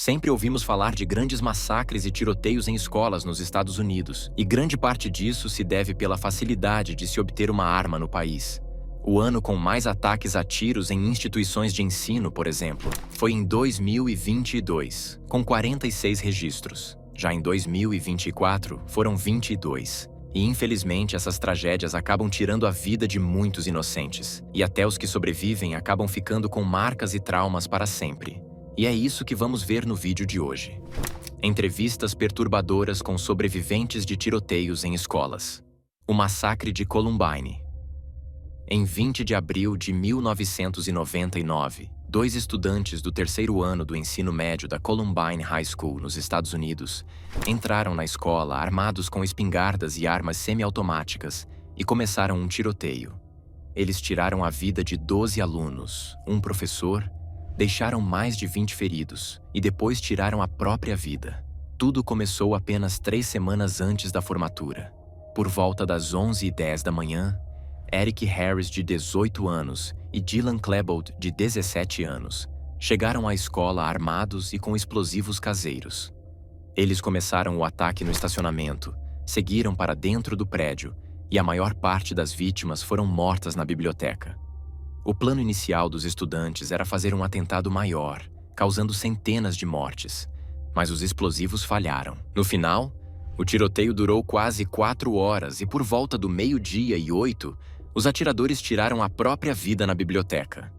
Sempre ouvimos falar de grandes massacres e tiroteios em escolas nos Estados Unidos, e grande parte disso se deve pela facilidade de se obter uma arma no país. O ano com mais ataques a tiros em instituições de ensino, por exemplo, foi em 2022, com 46 registros. Já em 2024, foram 22. E infelizmente essas tragédias acabam tirando a vida de muitos inocentes, e até os que sobrevivem acabam ficando com marcas e traumas para sempre. E é isso que vamos ver no vídeo de hoje. Entrevistas perturbadoras com sobreviventes de tiroteios em escolas. O massacre de Columbine. Em 20 de abril de 1999, 2 estudantes do terceiro ano do ensino médio da Columbine High School, nos Estados Unidos, entraram na escola armados com espingardas e armas semiautomáticas e começaram um tiroteio. Eles tiraram a vida de 12 alunos, um professor, deixaram mais de 20 feridos e depois tiraram a própria vida. Tudo começou apenas 3 semanas antes da formatura. Por volta das 11h10 da manhã, Eric Harris, de 18 anos, e Dylan Klebold, de 17 anos, chegaram à escola armados e com explosivos caseiros. Eles começaram o ataque no estacionamento, seguiram para dentro do prédio e a maior parte das vítimas foram mortas na biblioteca. O plano inicial dos estudantes era fazer um atentado maior, causando centenas de mortes, mas os explosivos falharam. No final, o tiroteio durou quase 4 horas e por volta do 12h08, os atiradores tiraram a própria vida na biblioteca.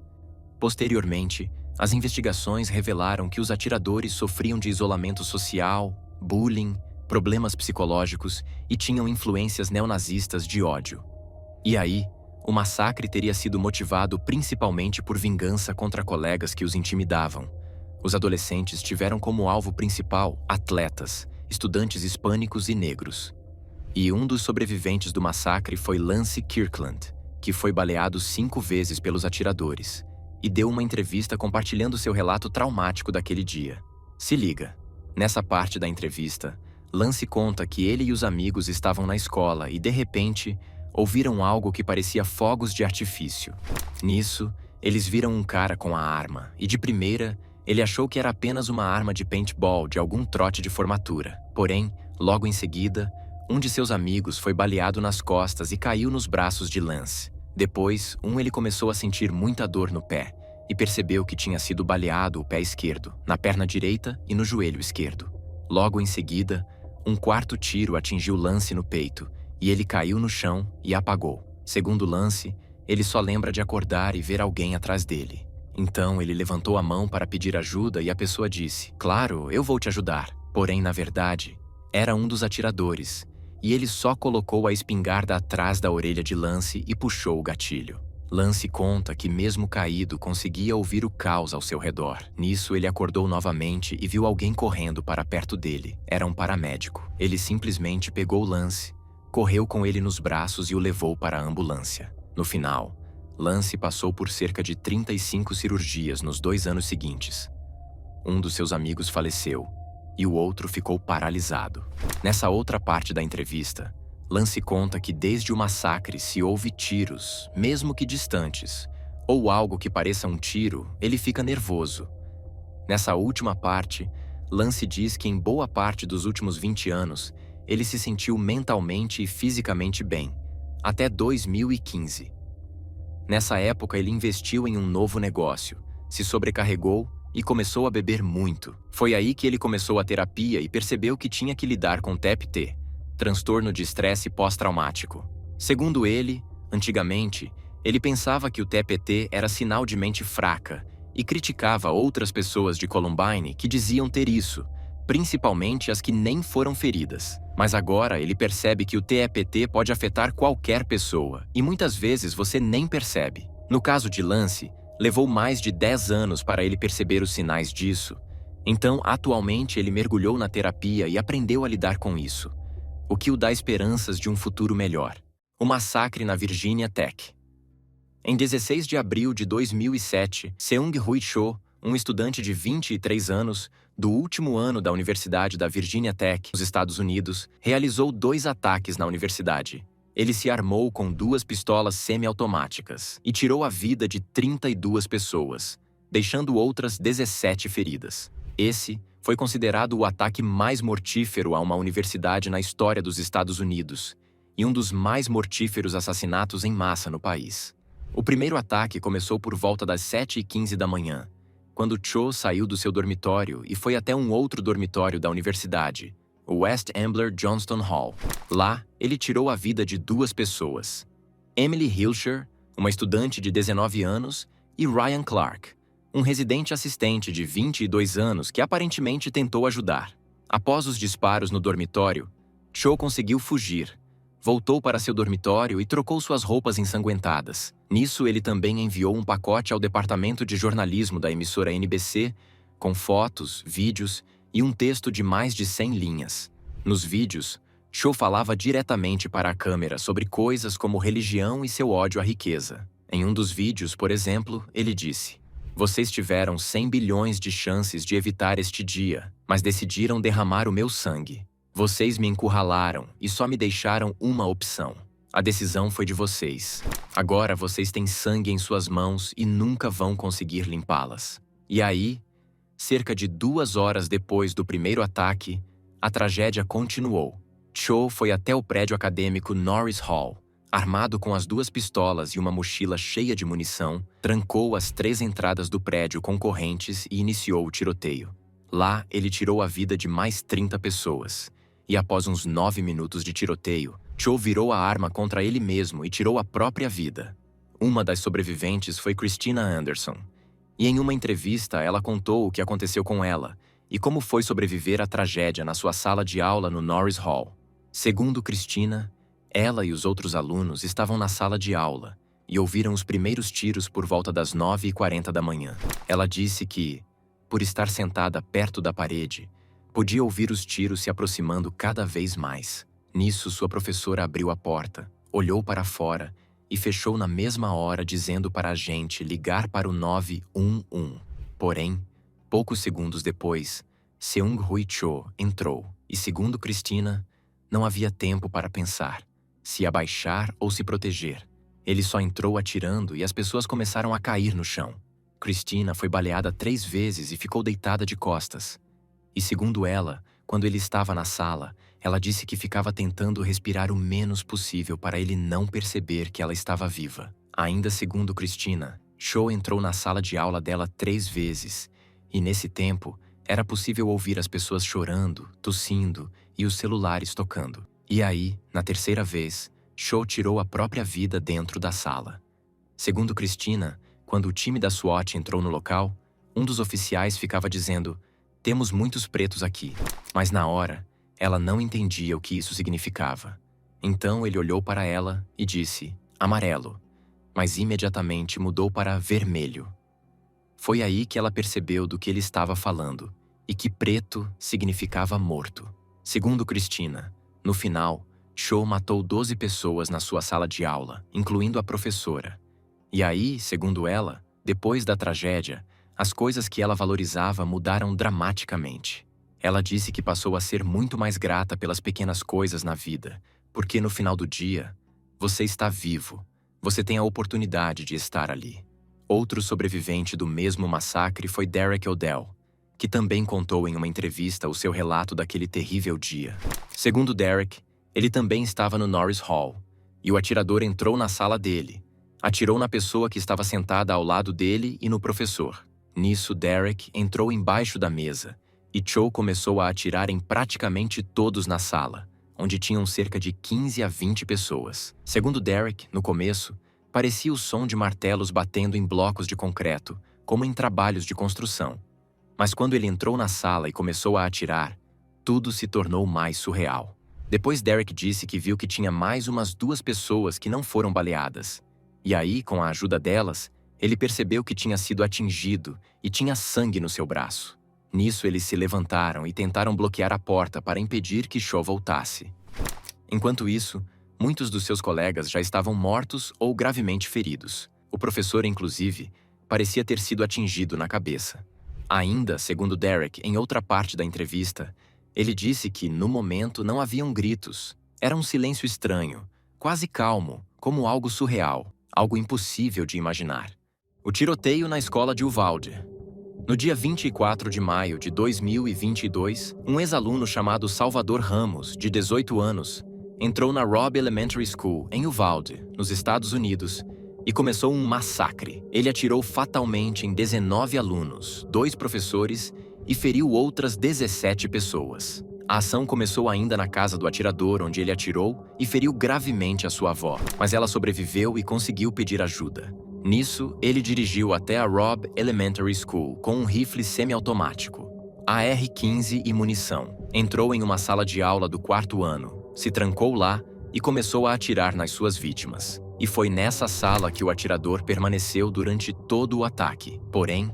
Posteriormente, as investigações revelaram que os atiradores sofriam de isolamento social, bullying, problemas psicológicos e tinham influências neonazistas de ódio. E aí, o massacre teria sido motivado principalmente por vingança contra colegas que os intimidavam. Os adolescentes tiveram como alvo principal atletas, estudantes hispânicos e negros. E um dos sobreviventes do massacre foi Lance Kirkland, que foi baleado 5 vezes pelos atiradores, e deu uma entrevista compartilhando seu relato traumático daquele dia. Se liga, nessa parte da entrevista, Lance conta que ele e os amigos estavam na escola e, de repente, ouviram algo que parecia fogos de artifício. Nisso, eles viram um cara com a arma, e de primeira, ele achou que era apenas uma arma de paintball de algum trote de formatura. Porém, logo em seguida, um de seus amigos foi baleado nas costas e caiu nos braços de Lance. Depois, ele começou a sentir muita dor no pé e percebeu que tinha sido baleado o pé esquerdo, na perna direita e no joelho esquerdo. Logo em seguida, um 4º tiro atingiu Lance no peito e ele caiu no chão e apagou. Segundo Lance, ele só lembra de acordar e ver alguém atrás dele. Então ele levantou a mão para pedir ajuda e a pessoa disse: "Claro, eu vou te ajudar." Porém, na verdade, era um dos atiradores, e ele só colocou a espingarda atrás da orelha de Lance e puxou o gatilho. Lance conta que mesmo caído conseguia ouvir o caos ao seu redor. Nisso ele acordou novamente e viu alguém correndo para perto dele. Era um paramédico. Ele simplesmente pegou Lance, correu com ele nos braços e o levou para a ambulância. No final, Lance passou por cerca de 35 cirurgias nos 2 anos seguintes. Um dos seus amigos faleceu e o outro ficou paralisado. Nessa outra parte da entrevista, Lance conta que desde o massacre se ouve tiros, mesmo que distantes, ou algo que pareça um tiro, ele fica nervoso. Nessa última parte, Lance diz que em boa parte dos últimos 20 anos, ele se sentiu mentalmente e fisicamente bem, até 2015. Nessa época, ele investiu em um novo negócio, se sobrecarregou e começou a beber muito. Foi aí que ele começou a terapia e percebeu que tinha que lidar com TEPT, transtorno de estresse pós-traumático. Segundo ele, antigamente, ele pensava que o TPT era sinal de mente fraca e criticava outras pessoas de Columbine que diziam ter isso, principalmente as que nem foram feridas. Mas agora ele percebe que o TEPT pode afetar qualquer pessoa e muitas vezes você nem percebe. No caso de Lance, levou mais de 10 anos para ele perceber os sinais disso. Então, atualmente, ele mergulhou na terapia e aprendeu a lidar com isso, o que o dá esperanças de um futuro melhor. O massacre na Virginia Tech. Em 16 de abril de 2007, Seung-Hui Cho, um estudante de 23 anos, do último ano da Universidade da Virginia Tech, nos Estados Unidos, realizou 2 ataques na universidade. Ele se armou com 2 pistolas semiautomáticas e tirou a vida de 32 pessoas, deixando outras 17 feridas. Esse Foi considerado o ataque mais mortífero a uma universidade na história dos Estados Unidos e um dos mais mortíferos assassinatos em massa no país. O primeiro ataque começou por volta das 7h15 da manhã, quando Cho saiu do seu dormitório e foi até um outro dormitório da universidade, o West Ambler Johnston Hall. Lá, ele tirou a vida de 2 pessoas: Emily Hilscher, uma estudante de 19 anos, e Ryan Clark, um residente assistente de 22 anos que aparentemente tentou ajudar. Após os disparos no dormitório, Cho conseguiu fugir. Voltou para seu dormitório e trocou suas roupas ensanguentadas. Nisso, ele também enviou um pacote ao departamento de jornalismo da emissora NBC, com fotos, vídeos e um texto de mais de 100 linhas. Nos vídeos, Cho falava diretamente para a câmera sobre coisas como religião e seu ódio à riqueza. Em um dos vídeos, por exemplo, ele disse: "Vocês tiveram 100 bilhões de chances de evitar este dia, mas decidiram derramar o meu sangue. Vocês me encurralaram e só me deixaram uma opção. A decisão foi de vocês. Agora vocês têm sangue em suas mãos e nunca vão conseguir limpá-las." E aí, cerca de 2 horas depois do primeiro ataque, a tragédia continuou. Cho foi até o prédio acadêmico Norris Hall. Armado com as 2 pistolas e uma mochila cheia de munição, trancou as 3 entradas do prédio com correntes e iniciou o tiroteio. Lá, ele tirou a vida de mais 30 pessoas. E após uns 9 minutos de tiroteio, Cho virou a arma contra ele mesmo e tirou a própria vida. Uma das sobreviventes foi Christina Anderson. E em uma entrevista, ela contou o que aconteceu com ela e como foi sobreviver à tragédia na sua sala de aula no Norris Hall. Segundo Christina, ela e os outros alunos estavam na sala de aula e ouviram os primeiros tiros por volta das 9h40 da manhã. Ela disse que, por estar sentada perto da parede, podia ouvir os tiros se aproximando cada vez mais. Nisso, sua professora abriu a porta, olhou para fora e fechou na mesma hora, dizendo para a gente ligar para o 911. Porém, poucos segundos depois, Seung-Hui Cho entrou e, segundo Christina, não havia tempo para pensar se abaixar ou se proteger. Ele só entrou atirando e as pessoas começaram a cair no chão. Christina foi baleada 3 vezes e ficou deitada de costas. E segundo ela, quando ele estava na sala, ela disse que ficava tentando respirar o menos possível para ele não perceber que ela estava viva. Ainda segundo Christina, Cho entrou na sala de aula dela 3 vezes, e nesse tempo, era possível ouvir as pessoas chorando, tossindo e os celulares tocando. E aí, na 3ª vez, Cho tirou a própria vida dentro da sala. Segundo Christina, quando o time da SWAT entrou no local, um dos oficiais ficava dizendo: "Temos muitos pretos aqui." Mas na hora, ela não entendia o que isso significava. Então ele olhou para ela e disse: "Amarelo", mas imediatamente mudou para vermelho. Foi aí que ela percebeu do que ele estava falando e que preto significava morto. Segundo Christina, no final, Cho matou 12 pessoas na sua sala de aula, incluindo a professora. E aí, segundo ela, depois da tragédia, as coisas que ela valorizava mudaram dramaticamente. Ela disse que passou a ser muito mais grata pelas pequenas coisas na vida, porque no final do dia, você está vivo, você tem a oportunidade de estar ali. Outro sobrevivente do mesmo massacre foi Derek Odell, que também contou em uma entrevista o seu relato daquele terrível dia. Segundo Derek, ele também estava no Norris Hall, e o atirador entrou na sala dele, atirou na pessoa que estava sentada ao lado dele e no professor. Nisso, Derek entrou embaixo da mesa, e Cho começou a atirar em praticamente todos na sala, onde tinham cerca de 15 a 20 pessoas. Segundo Derek, no começo, parecia o som de martelos batendo em blocos de concreto, como em trabalhos de construção. Mas quando ele entrou na sala e começou a atirar, tudo se tornou mais surreal. Depois Derek disse que viu que tinha mais umas 2 pessoas que não foram baleadas. E aí, com a ajuda delas, ele percebeu que tinha sido atingido e tinha sangue no seu braço. Nisso, eles se levantaram e tentaram bloquear a porta para impedir que Cho voltasse. Enquanto isso, muitos dos seus colegas já estavam mortos ou gravemente feridos. O professor, inclusive, parecia ter sido atingido na cabeça. Ainda, segundo Derek, em outra parte da entrevista, ele disse que, no momento, não haviam gritos. Era um silêncio estranho, quase calmo, como algo surreal, algo impossível de imaginar. O tiroteio na escola de Uvalde. No dia 24 de maio de 2022, um ex-aluno chamado Salvador Ramos, de 18 anos, entrou na Robb Elementary School, em Uvalde, nos Estados Unidos, e começou um massacre. Ele atirou fatalmente em 19 alunos, 2 professores e feriu outras 17 pessoas. A ação começou ainda na casa do atirador, onde ele atirou e feriu gravemente a sua avó, mas ela sobreviveu e conseguiu pedir ajuda. Nisso, ele dirigiu até a Robb Elementary School com um rifle semiautomático, AR-15 e munição. Entrou em uma sala de aula do 4º ano, se trancou lá e começou a atirar nas suas vítimas. E foi nessa sala que o atirador permaneceu durante todo o ataque. Porém,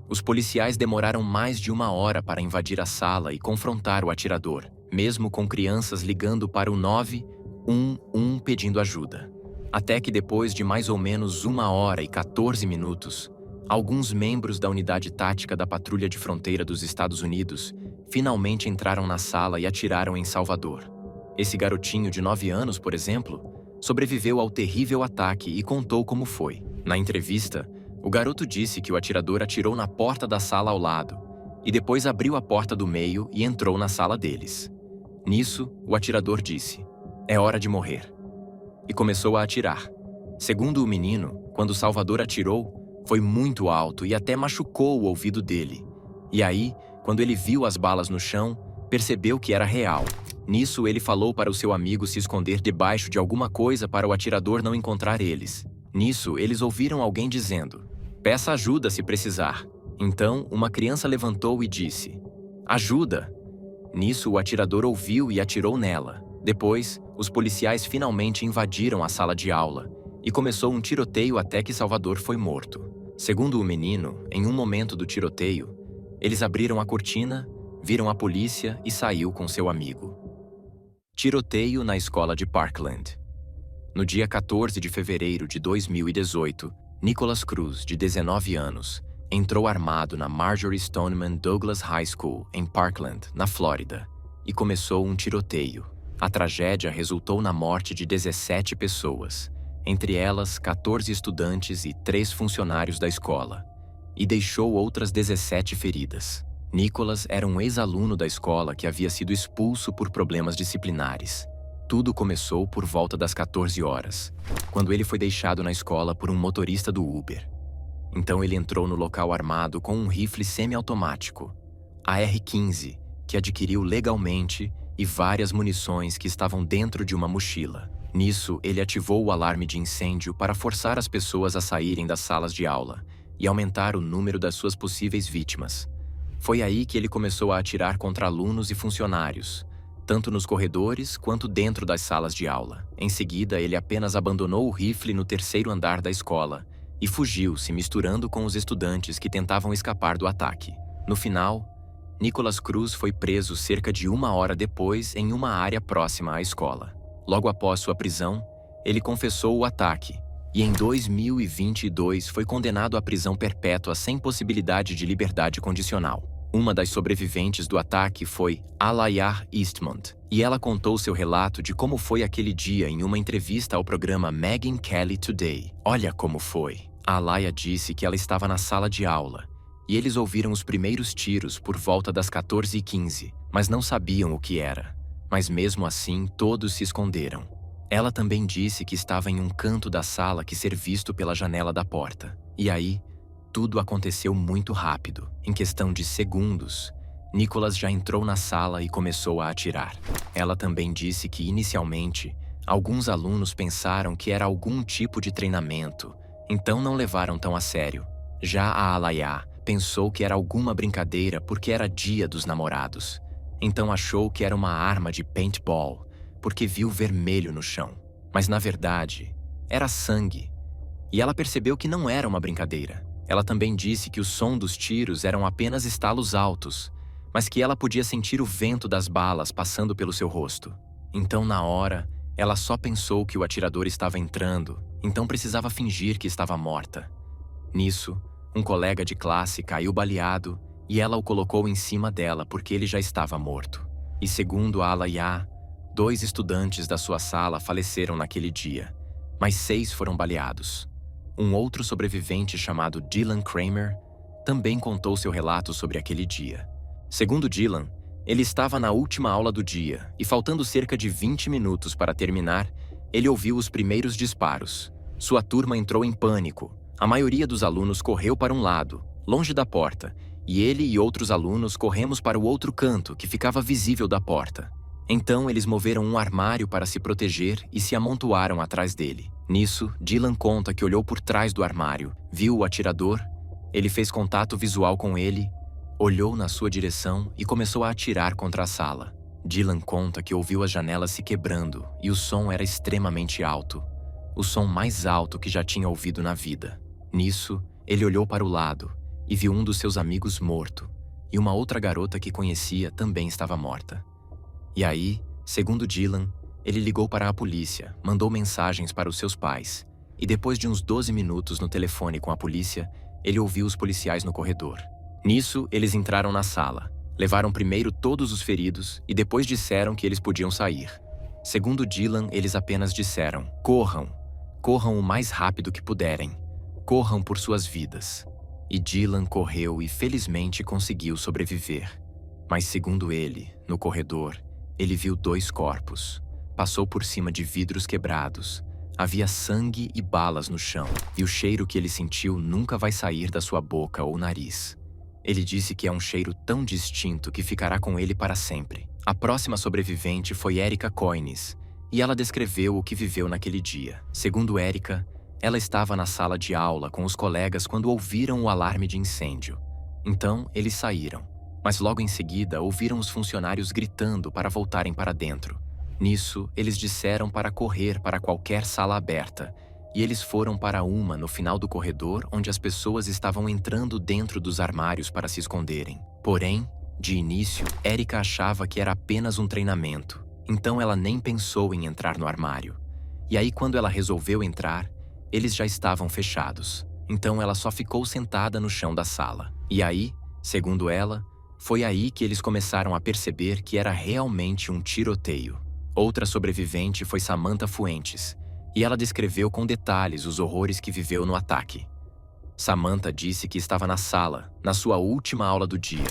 os policiais demoraram mais de 1 hora para invadir a sala e confrontar o atirador, mesmo com crianças ligando para o 911 pedindo ajuda. Até que depois de mais ou menos 1 hora e 14 minutos, alguns membros da unidade tática da Patrulha de Fronteira dos Estados Unidos finalmente entraram na sala e atiraram em Salvador. Esse garotinho de 9 anos, por exemplo, sobreviveu ao terrível ataque e contou como foi. Na entrevista, o garoto disse que o atirador atirou na porta da sala ao lado e depois abriu a porta do meio e entrou na sala deles. Nisso, o atirador disse: "É hora de morrer." E começou a atirar. Segundo o menino, quando Salvador atirou, foi muito alto e até machucou o ouvido dele. E aí, quando ele viu as balas no chão, percebeu que era real. Nisso, ele falou para o seu amigo se esconder debaixo de alguma coisa para o atirador não encontrar eles. Nisso, eles ouviram alguém dizendo: "Peça ajuda se precisar." Então, uma criança levantou e disse: "Ajuda!" Nisso, o atirador ouviu e atirou nela. Depois, os policiais finalmente invadiram a sala de aula e começou um tiroteio até que Salvador foi morto. Segundo o menino, em um momento do tiroteio, eles abriram a cortina, viram a polícia e saiu com seu amigo. Tiroteio na escola de Parkland. No dia 14 de fevereiro de 2018, Nicholas Cruz, de 19 anos, entrou armado na Marjory Stoneman Douglas High School, em Parkland, na Flórida, e começou um tiroteio. A tragédia resultou na morte de 17 pessoas, entre elas 14 estudantes e 3 funcionários da escola, e deixou outras 17 feridas. Nicholas era um ex-aluno da escola que havia sido expulso por problemas disciplinares. Tudo começou por volta das 14 horas, quando ele foi deixado na escola por um motorista do Uber. Então ele entrou no local armado com um rifle semiautomático, AR-15, que adquiriu legalmente, e várias munições que estavam dentro de uma mochila. Nisso, ele ativou o alarme de incêndio para forçar as pessoas a saírem das salas de aula e aumentar o número das suas possíveis vítimas. Foi aí que ele começou a atirar contra alunos e funcionários, tanto nos corredores quanto dentro das salas de aula. Em seguida, ele apenas abandonou o rifle no 3º andar da escola e fugiu, se misturando com os estudantes que tentavam escapar do ataque. No final, Nicholas Cruz foi preso cerca de 1 hora depois em uma área próxima à escola. Logo após sua prisão, ele confessou o ataque e em 2022 foi condenado à prisão perpétua sem possibilidade de liberdade condicional. Uma das sobreviventes do ataque foi Alaya Eastmond, e ela contou seu relato de como foi aquele dia em uma entrevista ao programa Megyn Kelly Today. Olha como foi. A Alaya disse que ela estava na sala de aula e eles ouviram os primeiros tiros por volta das 14h15, mas não sabiam o que era. Mas mesmo assim, todos se esconderam. Ela também disse que estava em um canto da sala que ser visto pela janela da porta. E aí, tudo aconteceu muito rápido. Em questão de segundos, Nicholas já entrou na sala e começou a atirar. Ela também disse que, inicialmente, alguns alunos pensaram que era algum tipo de treinamento, então não levaram tão a sério. Já a Alaya pensou que era alguma brincadeira porque era dia dos namorados. Então achou que era uma arma de paintball, porque viu vermelho no chão. Mas na verdade, era sangue. E ela percebeu que não era uma brincadeira. Ela também disse que o som dos tiros eram apenas estalos altos, mas que ela podia sentir o vento das balas passando pelo seu rosto. Então, na hora, ela só pensou que o atirador estava entrando, então precisava fingir que estava morta. Nisso, um colega de classe caiu baleado e ela o colocou em cima dela porque ele já estava morto. E segundo a Alaya, 2 estudantes da sua sala faleceram naquele dia, mas 6 foram baleados. Um outro sobrevivente chamado Dylan Kramer também contou seu relato sobre aquele dia. Segundo Dylan, ele estava na última aula do dia e, faltando cerca de 20 minutos para terminar, ele ouviu os primeiros disparos. Sua turma entrou em pânico. A maioria dos alunos correu para um lado, longe da porta, e ele e outros alunos corremos para o outro canto, que ficava visível da porta. Então, eles moveram um armário para se proteger e se amontoaram atrás dele. Nisso, Dylan conta que olhou por trás do armário, viu o atirador, ele fez contato visual com ele, olhou na sua direção e começou a atirar contra a sala. Dylan conta que ouviu as janelas se quebrando e o som era extremamente alto, o som mais alto que já tinha ouvido na vida. Nisso, ele olhou para o lado e viu um dos seus amigos morto, e uma outra garota que conhecia também estava morta. E aí, segundo Dylan, ele ligou para a polícia, mandou mensagens para os seus pais, e depois de uns 12 minutos no telefone com a polícia, ele ouviu os policiais no corredor. Nisso, eles entraram na sala, levaram primeiro todos os feridos e depois disseram que eles podiam sair. Segundo Dylan, eles apenas disseram: corram, corram o mais rápido que puderem, corram por suas vidas. E Dylan correu e felizmente conseguiu sobreviver. Mas segundo ele, no corredor, ele viu 2 corpos. Passou por cima de vidros quebrados. Havia sangue e balas no chão. E o cheiro que ele sentiu nunca vai sair da sua boca ou nariz. Ele disse que é um cheiro tão distinto que ficará com ele para sempre. A próxima sobrevivente foi Erica Coynes, e ela descreveu o que viveu naquele dia. Segundo Erica, ela estava na sala de aula com os colegas quando ouviram o alarme de incêndio. Então, eles saíram. Mas logo em seguida ouviram os funcionários gritando para voltarem para dentro. Nisso, eles disseram para correr para qualquer sala aberta, e eles foram para uma no final do corredor onde as pessoas estavam entrando dentro dos armários para se esconderem. Porém, de início, Erica achava que era apenas um treinamento, então ela nem pensou em entrar no armário. E aí, quando ela resolveu entrar, eles já estavam fechados, então ela só ficou sentada no chão da sala. E aí, segundo ela, foi aí que eles começaram a perceber que era realmente um tiroteio. Outra sobrevivente foi Samantha Fuentes, e ela descreveu com detalhes os horrores que viveu no ataque. Samantha disse que estava na sala, na sua última aula do dia.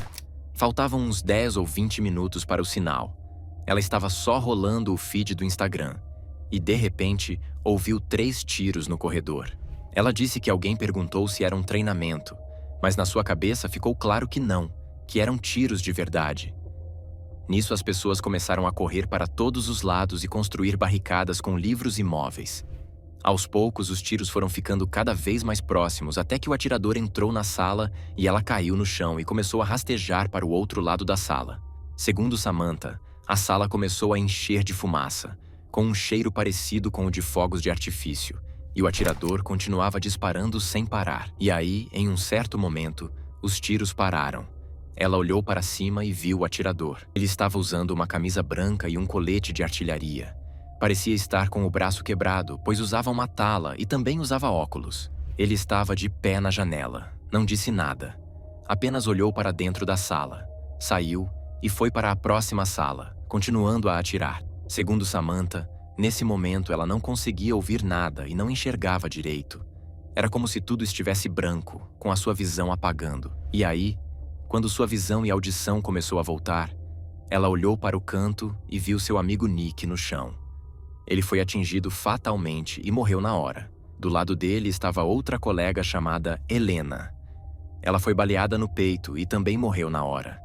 Faltavam uns 10 ou 20 minutos para o sinal. Ela estava só rolando o feed do Instagram, e de repente ouviu 3 tiros no corredor. Ela disse que alguém perguntou se era um treinamento, mas na sua cabeça ficou claro que não, que eram tiros de verdade. Nisso, as pessoas começaram a correr para todos os lados e construir barricadas com livros e móveis. Aos poucos, os tiros foram ficando cada vez mais próximos até que o atirador entrou na sala e ela caiu no chão e começou a rastejar para o outro lado da sala. Segundo Samantha, a sala começou a encher de fumaça, com um cheiro parecido com o de fogos de artifício, e o atirador continuava disparando sem parar. E aí, em um certo momento, os tiros pararam. Ela olhou para cima e viu o atirador. Ele estava usando uma camisa branca e um colete de artilharia. Parecia estar com o braço quebrado, pois usava uma tala e também usava óculos. Ele estava de pé na janela. Não disse nada. Apenas olhou para dentro da sala. Saiu e foi para a próxima sala, continuando a atirar. Segundo Samantha, nesse momento ela não conseguia ouvir nada e não enxergava direito. Era como se tudo estivesse branco, com a sua visão apagando. E aí, quando sua visão e audição começou a voltar, ela olhou para o canto e viu seu amigo Nick no chão. Ele foi atingido fatalmente e morreu na hora. Do lado dele estava outra colega chamada Helena. Ela foi baleada no peito e também morreu na hora.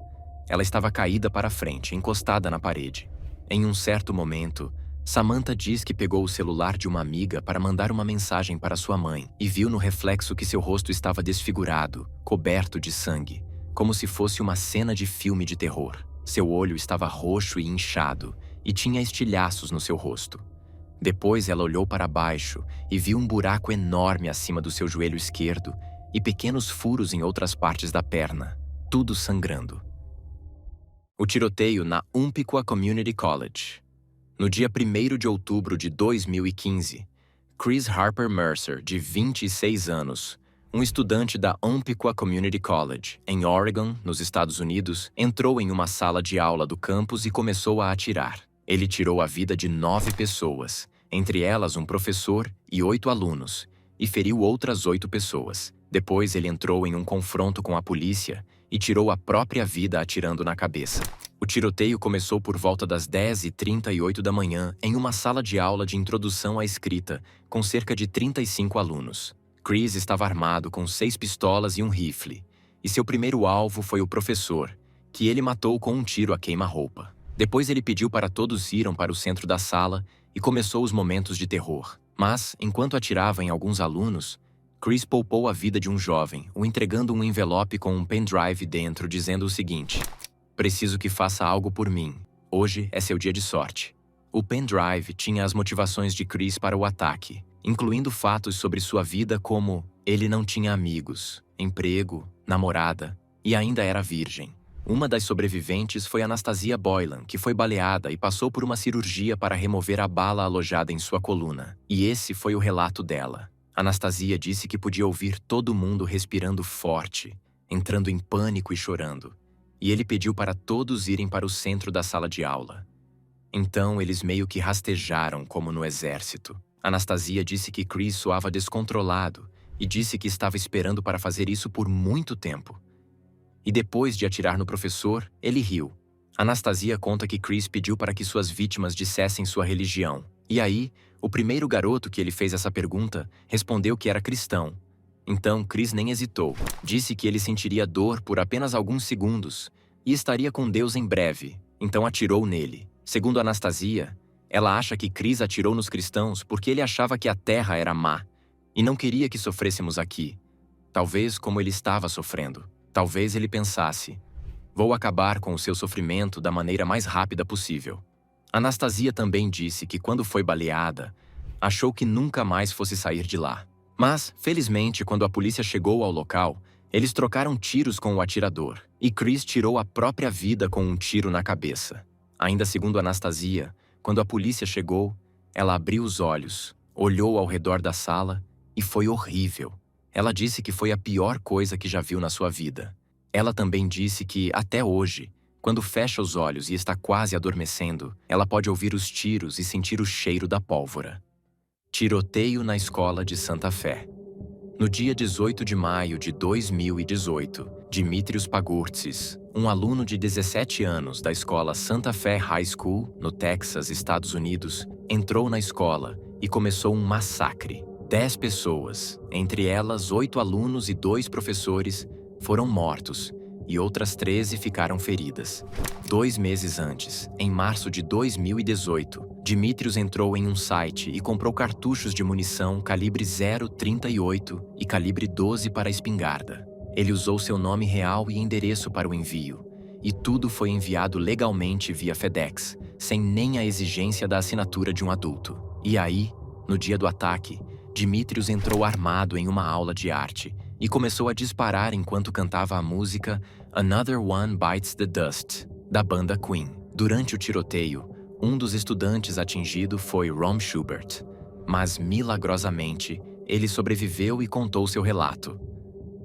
Ela estava caída para frente, encostada na parede. Em um certo momento, Samantha diz que pegou o celular de uma amiga para mandar uma mensagem para sua mãe e viu no reflexo que seu rosto estava desfigurado, coberto de sangue, como se fosse uma cena de filme de terror. Seu olho estava roxo e inchado, e tinha estilhaços no seu rosto. Depois ela olhou para baixo e viu um buraco enorme acima do seu joelho esquerdo e pequenos furos em outras partes da perna, tudo sangrando. O tiroteio na Umpqua Community College. No dia 1º de outubro de 2015, Chris Harper Mercer, de 26 anos, um estudante da Umpqua Community College, em Oregon, nos Estados Unidos, entrou em uma sala de aula do campus e começou a atirar. Ele tirou a vida de 9 pessoas, entre elas um professor e 8 alunos, e feriu outras 8 pessoas. Depois ele entrou em um confronto com a polícia e tirou a própria vida atirando na cabeça. O tiroteio começou por volta das 10h38 da manhã em uma sala de aula de introdução à escrita, com cerca de 35 alunos. Chris estava armado com 6 pistolas e um rifle, e seu primeiro alvo foi o professor, que ele matou com um tiro a queima-roupa. Depois ele pediu para todos irem para o centro da sala e começou os momentos de terror. Mas, enquanto atirava em alguns alunos, Chris poupou a vida de um jovem, o entregando um envelope com um pendrive dentro, dizendo o seguinte: "Preciso que faça algo por mim. Hoje é seu dia de sorte." O pendrive tinha as motivações de Chris para o ataque, incluindo fatos sobre sua vida como ele não tinha amigos, emprego, namorada e ainda era virgem. Uma das sobreviventes foi Anastasia Boylan, que foi baleada e passou por uma cirurgia para remover a bala alojada em sua coluna. E esse foi o relato dela. Anastasia disse que podia ouvir todo mundo respirando forte, entrando em pânico e chorando. E ele pediu para todos irem para o centro da sala de aula. Então eles meio que rastejaram como no exército. Anastasia disse que Chris soava descontrolado e disse que estava esperando para fazer isso por muito tempo. E depois de atirar no professor, ele riu. Anastasia conta que Chris pediu para que suas vítimas dissessem sua religião. E aí, o primeiro garoto que ele fez essa pergunta respondeu que era cristão. Então Chris nem hesitou. Disse que ele sentiria dor por apenas alguns segundos e estaria com Deus em breve, então atirou nele. Segundo Anastasia, ela acha que Chris atirou nos cristãos porque ele achava que a terra era má e não queria que sofrêssemos aqui. Talvez como ele estava sofrendo. Talvez ele pensasse: vou acabar com o seu sofrimento da maneira mais rápida possível. Anastasia também disse que quando foi baleada, achou que nunca mais fosse sair de lá. Mas, felizmente, quando a polícia chegou ao local, eles trocaram tiros com o atirador, e Chris tirou a própria vida com um tiro na cabeça. Ainda segundo Anastasia, quando a polícia chegou, ela abriu os olhos, olhou ao redor da sala e foi horrível. Ela disse que foi a pior coisa que já viu na sua vida. Ela também disse que, até hoje, quando fecha os olhos e está quase adormecendo, ela pode ouvir os tiros e sentir o cheiro da pólvora. Tiroteio na escola de Santa Fé. No dia 18 de maio de 2018, Dimitrios Pagurtsis, um aluno de 17 anos da escola Santa Fé High School, no Texas, Estados Unidos, entrou na escola e começou um massacre. 10 pessoas, entre elas 8 alunos e 2 professores, foram mortos e outras 13 ficaram feridas. 2 meses antes, em março de 2018, Dimitrios entrou em um site e comprou cartuchos de munição calibre .38 e calibre 12 para a espingarda. Ele usou seu nome real e endereço para o envio, e tudo foi enviado legalmente via FedEx, sem nem a exigência da assinatura de um adulto. E aí, no dia do ataque, Dimitrios entrou armado em uma aula de arte e começou a disparar enquanto cantava a música Another One Bites the Dust, da banda Queen. Durante o tiroteio, um dos estudantes atingido foi Ron Schubert, mas milagrosamente ele sobreviveu e contou seu relato.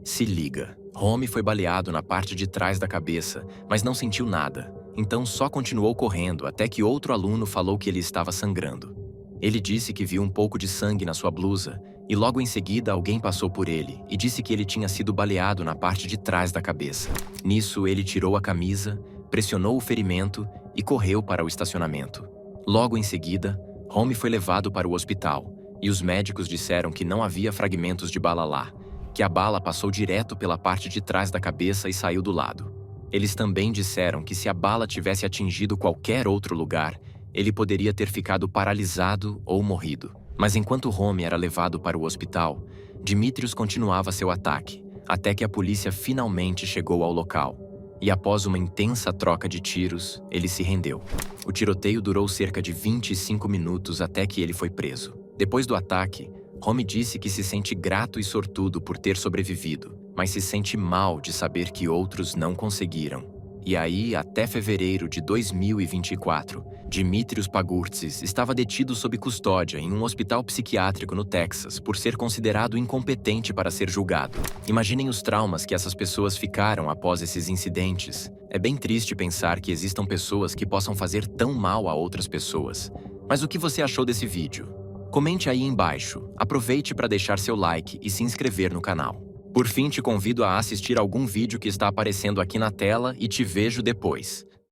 Se liga, Romy foi baleado na parte de trás da cabeça, mas não sentiu nada, então só continuou correndo até que outro aluno falou que ele estava sangrando. Ele disse que viu um pouco de sangue na sua blusa e logo em seguida alguém passou por ele e disse que ele tinha sido baleado na parte de trás da cabeça. Nisso, ele tirou a camisa, pressionou o ferimento e correu para o estacionamento. Logo em seguida, Romy foi levado para o hospital e os médicos disseram que não havia fragmentos de bala lá, que a bala passou direto pela parte de trás da cabeça e saiu do lado. Eles também disseram que se a bala tivesse atingido qualquer outro lugar, ele poderia ter ficado paralisado ou morrido. Mas enquanto Romy era levado para o hospital, Dimitrios continuava seu ataque, até que a polícia finalmente chegou ao local. E após uma intensa troca de tiros, ele se rendeu. O tiroteio durou cerca de 25 minutos até que ele foi preso. Depois do ataque, Romy disse que se sente grato e sortudo por ter sobrevivido, mas se sente mal de saber que outros não conseguiram. E aí, até fevereiro de 2024, Dimitrios Pagurtsis estava detido sob custódia em um hospital psiquiátrico no Texas por ser considerado incompetente para ser julgado. Imaginem os traumas que essas pessoas ficaram após esses incidentes. É bem triste pensar que existam pessoas que possam fazer tão mal a outras pessoas. Mas o que você achou desse vídeo? Comente aí embaixo, aproveite para deixar seu like e se inscrever no canal. Por fim, te convido a assistir algum vídeo que está aparecendo aqui na tela e te vejo depois.